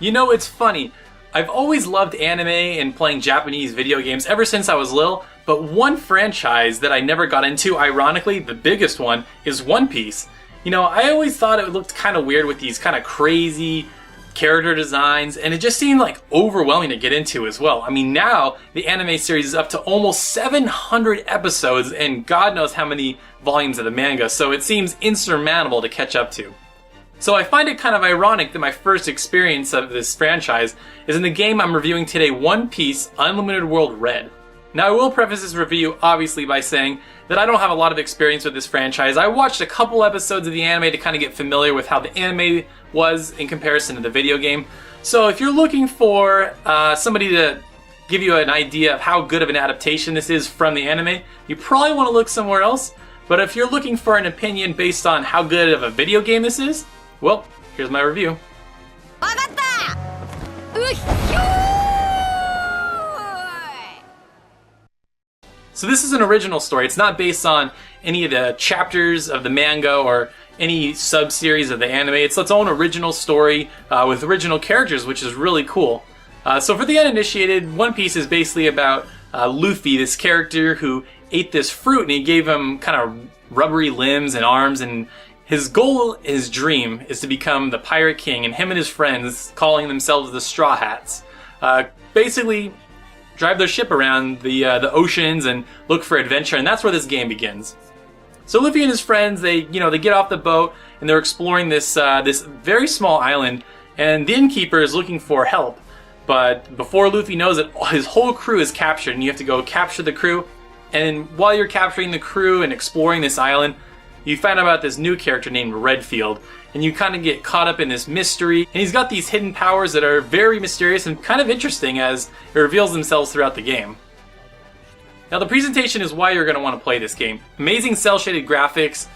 You know, it's funny. I've always loved anime and playing Japanese video games ever since I was little, but one franchise that I never got into, ironically, the biggest one, is One Piece. You know, I always thought it looked kind of weird with these kind of crazy character designs, and it just seemed like overwhelming to get into as well. I mean, now the anime series is up to almost 700 episodes and God knows how many volumes of the manga, so it seems insurmountable to catch up to. So I find it kind of ironic that my first experience of this franchise is in the game I'm reviewing today, One Piece Unlimited World Red. Now I will preface this review obviously by saying that I don't have a lot of experience with this franchise. I watched a couple episodes of the anime to kind of get familiar with how the anime was in comparison to the video game. So if you're looking for somebody to give you an idea of how good of an adaptation this is from the anime, you probably want to look somewhere else. But if you're looking for an opinion based on how good of a video game this is, well, here's my review. So this is an original story. It's not based on any of the chapters of the manga or any sub-series of the anime. It's its own original story with original characters, which is really cool. So for the uninitiated, One Piece is basically about Luffy, this character who ate this fruit and he gave him kind of rubbery limbs and arms, and his goal, his dream, is to become the Pirate King, and him and his friends, calling themselves the Straw Hats, basically drive their ship around the oceans and look for adventure, and that's where this game begins. So Luffy and his friends, they get off the boat and they're exploring this this very small island, and the innkeeper is looking for help. But before Luffy knows it, his whole crew is captured, and you have to go capture the crew. And while you're capturing the crew and exploring this island, you find out about this new character named Redfield, and you kind of get caught up in this mystery. And he's got these hidden powers that are very mysterious and kind of interesting as it reveals themselves throughout the game. Now the presentation is why you're going to want to play this game. Amazing cel-shaded graphics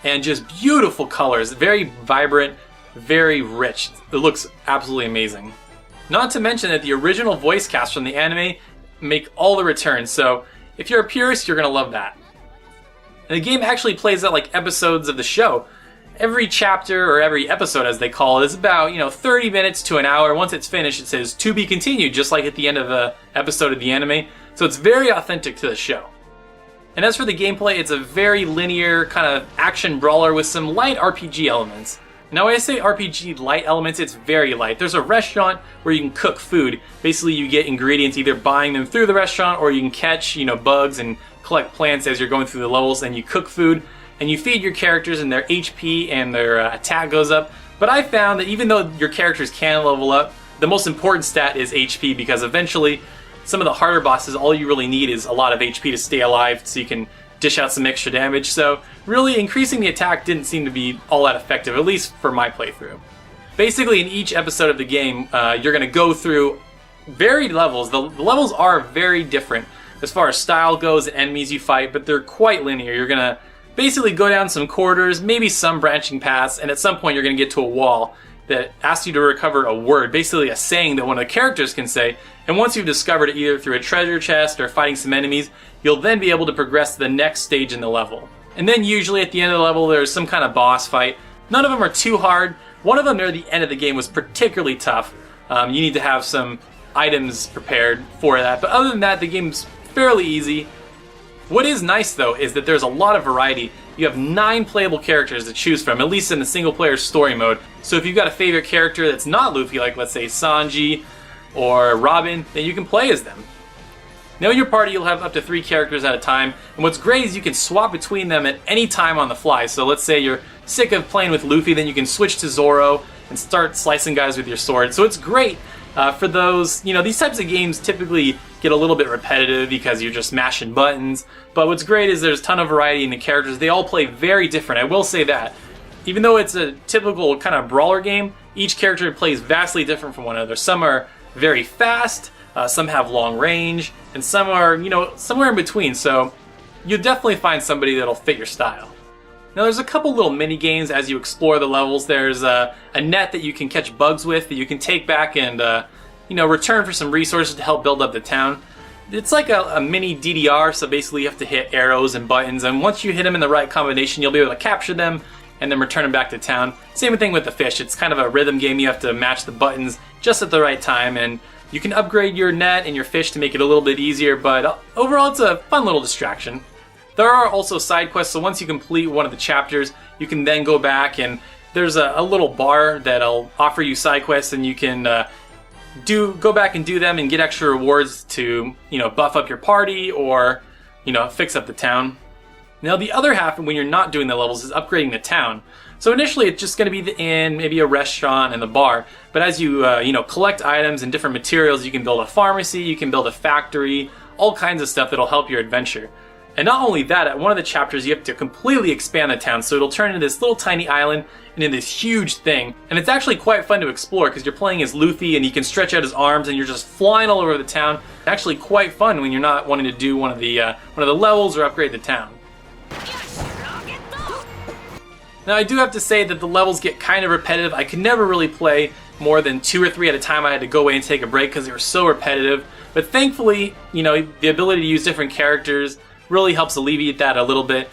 and just beautiful colors. Very vibrant, very rich. It looks absolutely amazing. Not to mention that the original voice cast from the anime make all the returns, so if you're a purist, you're going to love that. And the game actually plays out like episodes of the show. Every chapter, or every episode as they call it, is about 30 minutes to an hour. Once it's finished, it says to be continued, just like at the end of the episode of the anime. So it's very authentic to the show. And as for the gameplay, it's a very linear kind of action brawler with some light RPG elements. Now when I say RPG light elements, it's very light. There's a restaurant where you can cook food. Basically you get ingredients either buying them through the restaurant, or you can catch bugs and collect plants as you're going through the levels, and you cook food and you feed your characters, and their HP and their attack goes up. But I found that even though your characters can level up, the most important stat is HP, because eventually some of the harder bosses, all you really need is a lot of HP to stay alive so you can dish out some extra damage. So really increasing the attack didn't seem to be all that effective, at least for my playthrough. Basically in each episode of the game, you're going to go through varied levels. The levels are very different as far as style goes and enemies you fight, but they're quite linear. You're going to basically go down some corridors, maybe some branching paths, and at some point you're going to get to a wall that asks you to recover a word, basically a saying that one of the characters can say. And once you've discovered it either through a treasure chest or fighting some enemies, you'll then be able to progress to the next stage in the level. And then usually at the end of the level there's some kind of boss fight. None of them are too hard. One of them near the end of the game was particularly tough. You need to have some items prepared for that. But other than that, the game's fairly easy. What is nice though is that there's a lot of variety. You have 9 playable characters to choose from, at least in the single player story mode. So if you've got a favorite character that's not Luffy, like let's say Sanji or Robin, then you can play as them. Now in your party you'll have up to 3 characters at a time, and what's great is you can swap between them at any time on the fly. So let's say you're sick of playing with Luffy, then you can switch to Zoro and start slicing guys with your sword. So it's great for those, these types of games typically get a little bit repetitive because you're just mashing buttons. But what's great is there's a ton of variety in the characters. They all play very different, I will say that. Even though it's a typical kind of brawler game, each character plays vastly different from one another. Some are very fast, some have long range, and some are, somewhere in between. So you'll definitely find somebody that'll fit your style. Now there's a couple little mini games as you explore the levels. There's a net that you can catch bugs with that you can take back and return for some resources to help build up the town. It's like a mini DDR, so basically you have to hit arrows and buttons, and once you hit them in the right combination you'll be able to capture them and then return them back to town. Same thing with the fish. It's kind of a rhythm game. You have to match the buttons just at the right time, and you can upgrade your net and your fish to make it a little bit easier, but overall it's a fun little distraction. There are also side quests, so once you complete one of the chapters, you can then go back and there's a little bar that'll offer you side quests, and you can go back and do them and get extra rewards to, buff up your party or, fix up the town. Now the other half, when you're not doing the levels, is upgrading the town. So initially it's just going to be the inn, maybe a restaurant and the bar. But as you collect items and different materials, you can build a pharmacy, you can build a factory, all kinds of stuff that'll help your adventure. And not only that, at one of the chapters you have to completely expand the town, so it'll turn into this little tiny island into this huge thing. And it's actually quite fun to explore because you're playing as Luffy and he can stretch out his arms and you're just flying all over the town. Actually quite fun when you're not wanting to do one of the levels or upgrade the town. Now I do have to say that the levels get kind of repetitive. I could never really play more than 2 or 3 at a time. I had to go away and take a break because they were so repetitive. But thankfully, the ability to use different characters really helps alleviate that a little bit.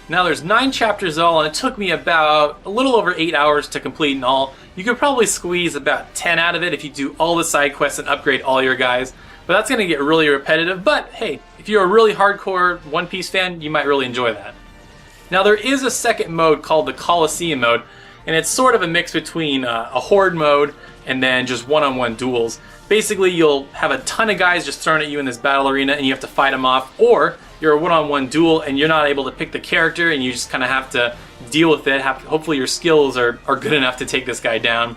Now there's 9 chapters all, and it took me about a little over 8 hours to complete in all. You could probably squeeze about 10 out of it if you do all the side quests and upgrade all your guys. But that's going to get really repetitive, but hey, if you're a really hardcore One Piece fan, you might really enjoy that. Now there is a second mode called the Colosseum mode, and it's sort of a mix between a horde mode and then just one-on-one duels. Basically, you'll have a ton of guys just thrown at you in this battle arena and you have to fight them off, or you're a one-on-one duel and you're not able to pick the character and you just kind of have to deal with it. Hopefully your skills are good enough to take this guy down.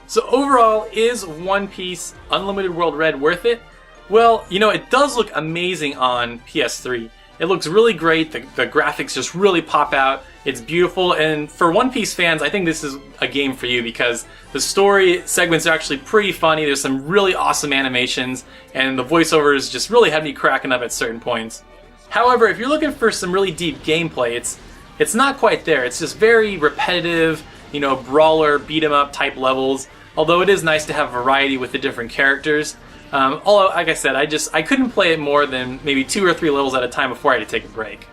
So overall, is One Piece Unlimited World Red worth it? Well, it does look amazing on PS3. It looks really great, the graphics just really pop out, it's beautiful, and for One Piece fans, I think this is a game for you because the story segments are actually pretty funny, there's some really awesome animations, and the voiceovers just really had me cracking up at certain points. However, if you're looking for some really deep gameplay, it's not quite there. It's just very repetitive, brawler, beat 'em up type levels, although it is nice to have variety with the different characters. Although, like I said, I couldn't play it more than maybe 2 or 3 levels at a time before I had to take a break.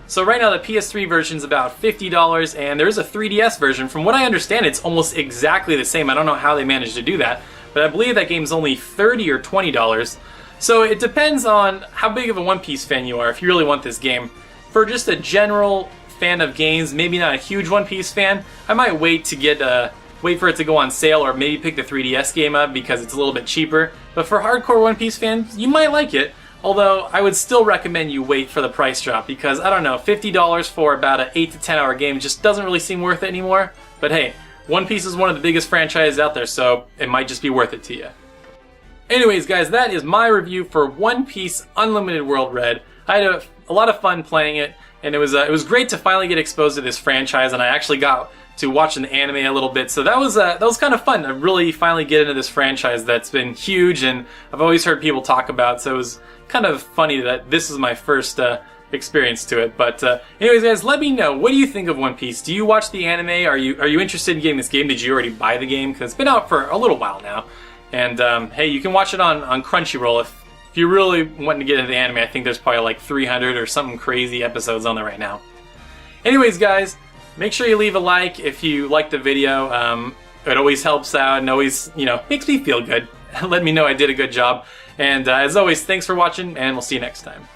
So right now the PS3 version is about $50, and there is a 3DS version. From what I understand, it's almost exactly the same. I don't know how they managed to do that, but I believe that game's only $30 or $20. So it depends on how big of a One Piece fan you are if you really want this game. For just a general fan of games, maybe not a huge One Piece fan, I might wait for it to go on sale, or maybe pick the 3DS game up because it's a little bit cheaper. But for hardcore One Piece fans, you might like it. Although I would still recommend you wait for the price drop because, I don't know, $50 for about an 8 to 10 hour game just doesn't really seem worth it anymore. But hey, One Piece is one of the biggest franchises out there, so it might just be worth it to you. Anyways guys, that is my review for One Piece Unlimited World Red. I had a lot of fun playing it, and it was great to finally get exposed to this franchise, and I actually got to watch an anime a little bit, so that was kind of fun to really finally get into this franchise that's been huge and I've always heard people talk about, so it was kind of funny that this is my first experience to it. But anyways guys, let me know, what do you think of One Piece? Do you watch the anime? Are you interested in getting this game? Did you already buy the game? Because it's been out for a little while now, and hey, you can watch it on Crunchyroll if you're really wanting to get into the anime. I think there's probably like 300 or something crazy episodes on there right now. Anyways guys, make sure you leave a like if you like the video. It always helps out and always, makes me feel good. Let me know I did a good job. And as always, thanks for watching, and we'll see you next time.